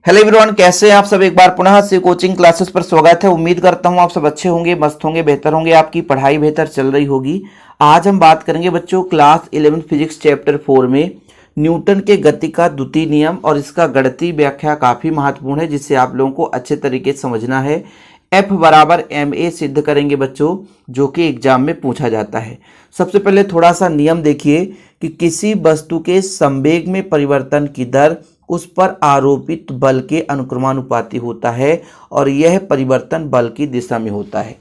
Hello everyone, कैसे हैं आप सब। एक बार पुनः से कोचिंग क्लासेस पर स्वागत है। उम्मीद करता हूं आप सब अच्छे होंगे, मस्त होंगे, बेहतर होंगे, आपकी पढ़ाई बेहतर चल रही होगी। आज हम बात करेंगे बच्चों क्लास 11 फिजिक्स चैप्टर 4 में न्यूटन के गति का द्वितीय नियम और इसका गणितीय व्याख्या काफी महत्वपूर्ण है, जिससे आप लोगों को अच्छे तरीके से समझना है। F बराबर ma सिद्ध करेंगे बच्चों, जो कि एग्जाम में पूछा जाता है। सबसे पहले थोड़ा सा नियम देखिए कि किसी वस्तु के संवेग में परिवर्तन की दर उस पर आरोपित बल के अनुक्रमानुपाती होता है और यह परिवर्तन बल की दिशा में होता है।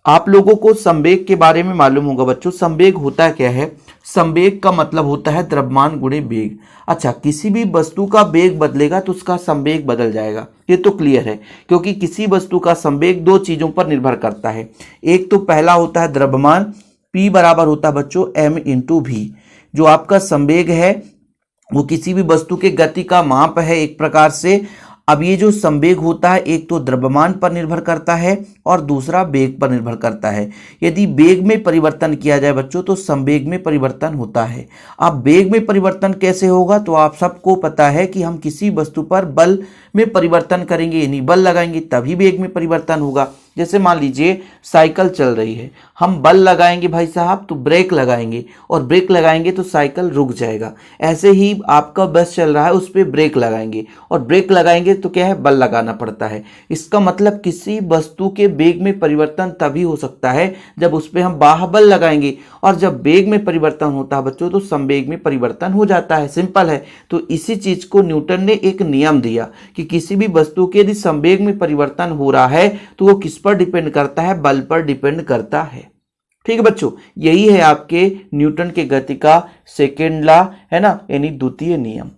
आप लोगों को संवेग के बारे में मालूम होगा बच्चों। संवेग होता क्या है? संवेग का मतलब होता है द्रव्यमान गुणे वेग। अच्छा, किसी भी वस्तु का वेग बदलेगा तो उसका संवेग बदल जाएगा, ये तो क्लियर है, क्योंकि किसी वस्तु का संवेग दो चीजों पर निर्भर करता है। एक तो पहला होता है द्रव्यमान, P बराबर होता है बच्चों m इंटू भी। जो आपका संवेग है वो किसी भी वस्तु के गति का माप है एक प्रकार से। अब ये जो संवेग होता है एक तो द्रव्यमान पर निर्भर करता है और दूसरा वेग पर निर्भर करता है। यदि वेग में परिवर्तन किया जाए बच्चों तो संवेग में परिवर्तन होता है। अब वेग में परिवर्तन कैसे होगा? तो आप सबको पता है कि हम किसी वस्तु पर बल में परिवर्तन करेंगे, यानी बल लगाएंगे, तभी वेग में परिवर्तन होगा। जैसे मान लीजिए साइकिल चल रही है, हम बल लगाएंगे भाई साहब तो ब्रेक लगाएंगे, और ब्रेक लगाएंगे तो साइकिल रुक जाएगा। ऐसे ही आपका बस चल रहा है, उस पर ब्रेक लगाएंगे, और ब्रेक लगाएंगे तो क्या है, बल लगाना पड़ता है। इसका मतलब किसी वस्तु के वेग में परिवर्तन तभी हो सकता है जब उस पर हम बाह्य लगाएंगे, और जब वेग में परिवर्तन होता है बच्चों तो संवेग में परिवर्तन हो जाता है। सिंपल है। तो इसी चीज को न्यूटन ने एक नियम दिया कि किसी भी वस्तु के यदि संवेग में परिवर्तन हो रहा है तो वो किस पर डिपेंड करता है? बल पर डिपेंड करता है। ठीक है बच्चों, यही है आपके न्यूटन के गति का सेकेंड लॉ, है ना, यानी द्वितीय नियम।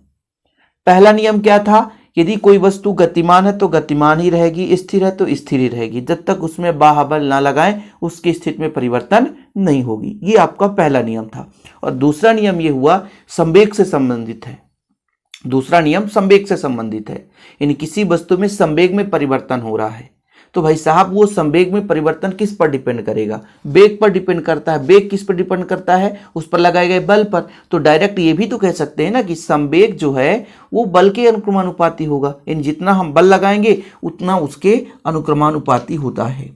पहला नियम क्या था? यदि कोई वस्तु गतिमान है तो गतिमान ही रहेगी, स्थिर है तो स्थिर ही रहेगी, जब तक उसमें बाह्य बल ना लगाएं उसकी स्थिति में परिवर्तन नहीं होगी। ये आपका पहला नियम था। और दूसरा नियम ये हुआ संवेग से संबंधित है। दूसरा नियम संवेग से संबंधित है, यानी किसी वस्तु में संवेग में परिवर्तन हो रहा है तो भाई साहब वो संवेग में परिवर्तन किस पर डिपेंड करेगा? वेग पर डिपेंड करता है। वेग किस पर डिपेंड करता है? उस पर लगाए गए बल पर। तो डायरेक्ट ये भी तो कह सकते हैं ना कि संवेग जो है वो बल के अनुक्रमानुपाती होगा, यानी जितना हम बल लगाएंगे उतना उसके अनुक्रमानुपाती होता है।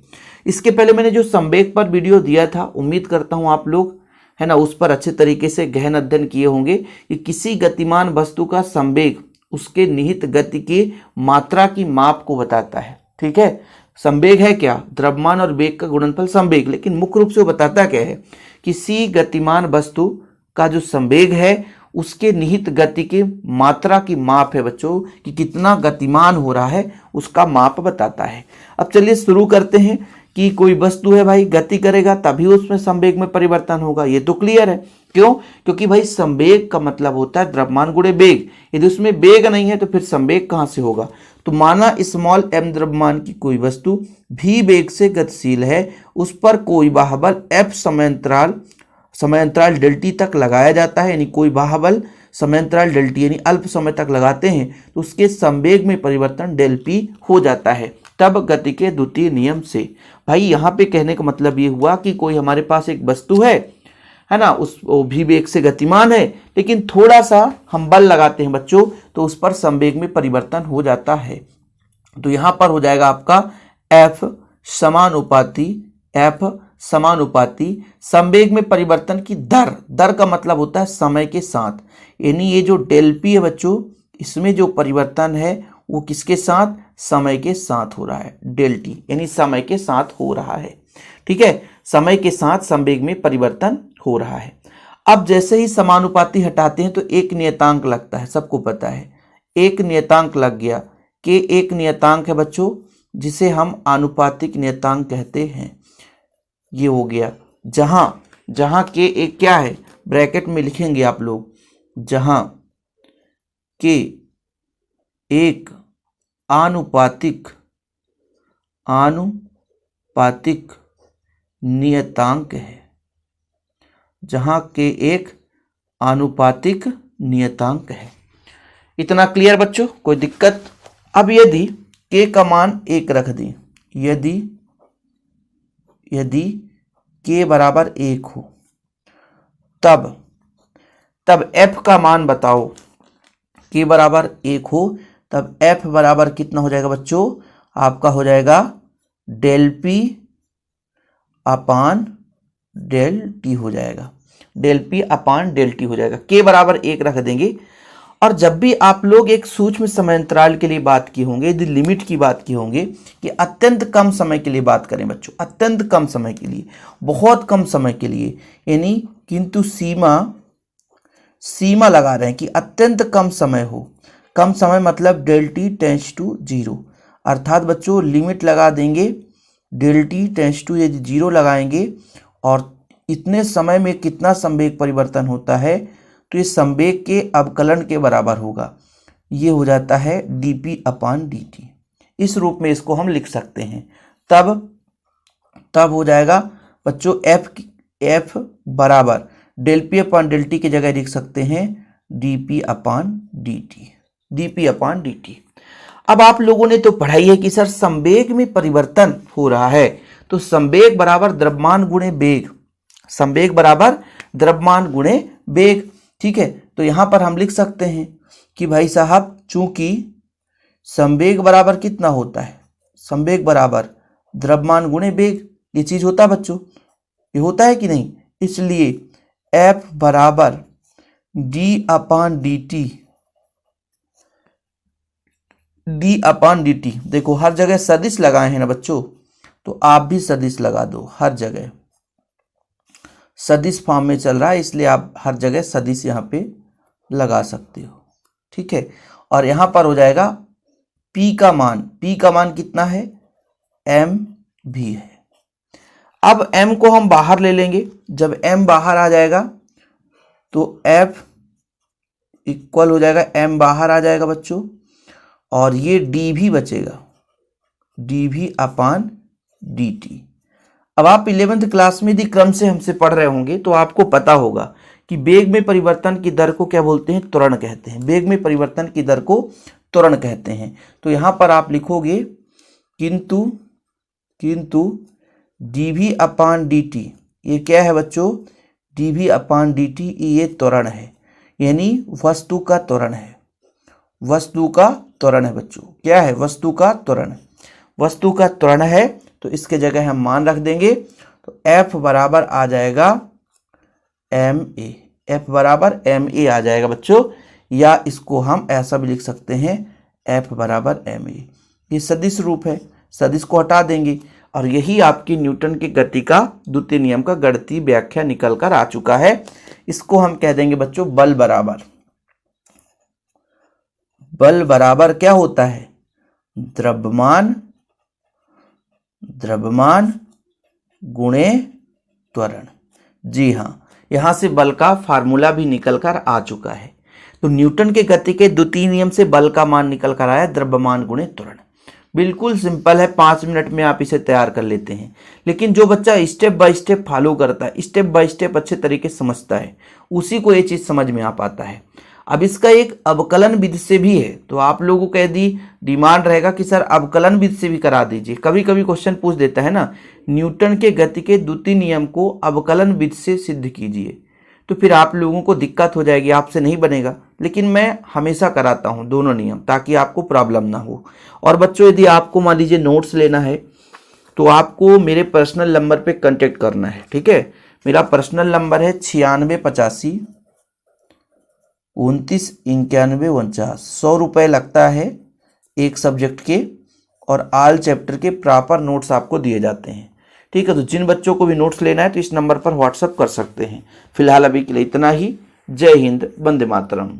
इसके पहले मैंने जो संवेग पर वीडियो दिया था, उम्मीद करता हूं आप लोग, है ना, उस पर अच्छे तरीके से गहन अध्ययन किए होंगे कि किसी गतिमान वस्तु का संवेग उसके निहित गति की मात्रा की माप को बताता है। ठीक है, संवेग है क्या? द्रव्यमान और वेग का गुणनफल संवेग। लेकिन मुख्य रूप से वो बताता क्या है? किसी गतिमान वस्तु का जो संवेग है उसके निहित गति की मात्रा की माप है बच्चों, कि कितना गतिमान हो रहा है उसका माप बताता है। अब चलिए शुरू करते हैं कि कोई वस्तु है भाई, गति करेगा तभी उसमें संवेग में परिवर्तन होगा, ये तो क्लियर है। क्यों? क्योंकि भाई संवेग का मतलब होता है द्रव्यमान गुणे वेग। यदि उसमें वेग नहीं है तो फिर संवेग कहां से होगा? तो माना स्मॉल m द्रव्यमान की कोई वस्तु v वेग से गतिशील है, उस पर कोई बाह्य बल F समयांतराल डेल्टी तक लगाया जाता है, यानी कोई बाह्य बल समयांतराल डेल्टी यानी अल्प समय तक लगाते हैं तो उसके संवेग में परिवर्तन डेल p हो जाता है, तब गति के द्वितीय नियम से। भाई यहाँ पे कहने का मतलब ये हुआ कि कोई हमारे पास एक वस्तु है ना, उस भी वेग से गतिमान है, लेकिन थोड़ा सा हम बल लगाते हैं बच्चों तो उस पर संवेग में परिवर्तन हो जाता है। तो यहां पर हो जाएगा आपका F समानुपाती संवेग में परिवर्तन की दर। दर का मतलब होता है समय के साथ, यानी ये जो डेल पी है बच्चों, इसमें जो परिवर्तन है वो किसके साथ? समय के साथ हो रहा है। डेल टी यानी समय के साथ हो रहा है। ठीक है, समय के साथ संवेग में परिवर्तन हो रहा है। अब जैसे ही समानुपाती हटाते हैं तो एक नियतांक लगता है, सबको पता है। एक नियतांक लग गया कि एक नियतांक है बच्चों जिसे हम आनुपातिक नियतांक कहते हैं। ये हो गया जहां के एक क्या है, ब्रैकेट में लिखेंगे आप लोग, जहां के एक आनुपातिक नियतांक है। जहां के एक आनुपातिक नियतांक है। इतना क्लियर बच्चों, कोई दिक्कत? अब यदि k का मान 1 रख दें, यदि k बराबर 1 हो तब f का मान बताओ। k बराबर 1 हो तब F बराबर कितना हो जाएगा बच्चों, आपका हो जाएगा del P upon del T हो जाएगा, del P upon del T हो जाएगा। K बराबर 1 रख देंगे। और जब भी आप लोग एक सूक्ष्म समय अंतराल के लिए बात की होंगे, यदि लिमिट की बात की होंगे कि अत्यंत कम समय के लिए बात करें बच्चों, अत्यंत कम समय के लिए, बहुत कम समय के लिए, यानी किंतु सीमा लगा रहे हैं कि अत्यंत कम समय हो। कम समय मतलब डेल टी टेंस टू 0, अर्थात बच्चों लिमिट लगा देंगे डेल टी टेंस टू, यदि 0 लगाएंगे और इतने समय में कितना संवेग परिवर्तन होता है, तो ये संवेग के अवकलन के बराबर होगा। ये हो जाता है dp अपान dt। इस रूप में इसको हम लिख सकते हैं। तब हो जाएगा बच्चों f बराबर del p upon del T की जगह लिख सकते हैं dp अपान dt। अब आप लोगों ने तो पढ़ाई है कि सर संवेग में परिवर्तन हो रहा है, तो संवेग बराबर द्रव्यमान गुणे वेग, संवेग बराबर द्रव्यमान गुणे वेग। ठीक है, तो यहां पर हम लिख सकते हैं कि भाई साहब चूंकि संवेग बराबर कितना होता है, संवेग बराबर द्रव्यमान गुणे वेग, ये चीज होता है बच्चों, ये होता है कि नहीं, इसलिए F बराबर d अपान dt। देखो हर जगह सदिश लगाए हैं ना बच्चों, तो आप भी सदिश लगा दो, हर जगह सदिश फॉर्म में चल रहा है, इसलिए आप हर जगह सदिश यहाँ पे लगा सकते हो। ठीक है, और यहाँ पर हो जाएगा P का मान कितना है, m भी है। अब m को हम बाहर ले लेंगे, जब m बाहर आ जाएगा तो F इक्वल हो जाएगा, m बाहर आ जाएगा बच्चों, और ये d भी बचेगा, dv अपान dt। अब आप 11th क्लास में यदि क्रम से हमसे पढ़ रहे होंगे तो आपको पता होगा कि वेग में परिवर्तन की दर को क्या बोलते हैं, त्वरण कहते हैं। वेग में परिवर्तन की दर को त्वरण कहते हैं। तो यहां पर आप लिखोगे किंतु dv अपान dt, ये क्या है बच्चों, dv अपान dt ये त्वरण है, यानी वस्तु का त्वरण है, वस्तु का त्वरण है बच्चों। क्या है, वस्तु का त्वरण, वस्तु का त्वरण है, तो इसके जगह हम मान रख देंगे, तो F बराबर आ जाएगा ma, F बराबर ma आ जाएगा बच्चों, या इसको हम ऐसा भी लिख सकते हैं F बराबर ma। ये सदिश रूप है, सदिश को हटा देंगे, और यही आपकी न्यूटन के गति का द्वितीय नियम का गणितीय व्याख्या निकल कर आ चुका है। इसको हम कह देंगे बच्चों बल बराबर क्या होता है, द्रव्यमान गुणे त्वरण। जी हाँ, यहां से बल का फार्मूला भी निकल कर आ चुका है। तो न्यूटन के गति के द्वितीय नियम से बल का मान निकल कर आया द्रव्यमान गुणे त्वरण। बिल्कुल सिंपल है, 5 मिनट में आप इसे तैयार कर लेते हैं। लेकिन जो बच्चा स्टेप बाय स्टेप फॉलो करता है, स्टेप बाय स्टेप अच्छे तरीके से समझता है, उसी को ये चीज समझ में आ पाता है। अब इसका एक अवकलन विधि से भी है, तो आप लोगों को यदि डिमांड रहेगा कि सर अवकलन विधि से भी करा दीजिए, कभी कभी क्वेश्चन पूछ देता है ना, न्यूटन के गति के द्वितीय नियम को अवकलन विधि से सिद्ध कीजिए, तो फिर आप लोगों को दिक्कत हो जाएगी, आपसे नहीं बनेगा। लेकिन मैं हमेशा कराता हूं दोनों नियम, ताकि आपको प्रॉब्लम ना हो। और बच्चों यदि आपको मान लीजिए नोट्स लेना है, तो आपको मेरे पर्सनल नंबर पे कांटेक्ट करना है। ठीक है, मेरा पर्सनल नंबर है 9685 29 91 49। 100 रुपये लगता है एक सब्जेक्ट के, और ऑल चैप्टर के प्रॉपर नोट्स आपको दिए जाते हैं। ठीक है, तो जिन बच्चों को भी नोट्स लेना है तो इस नंबर पर व्हाट्सएप कर सकते हैं। फिलहाल अभी के लिए इतना ही। जय हिंद, वंदे मातरम।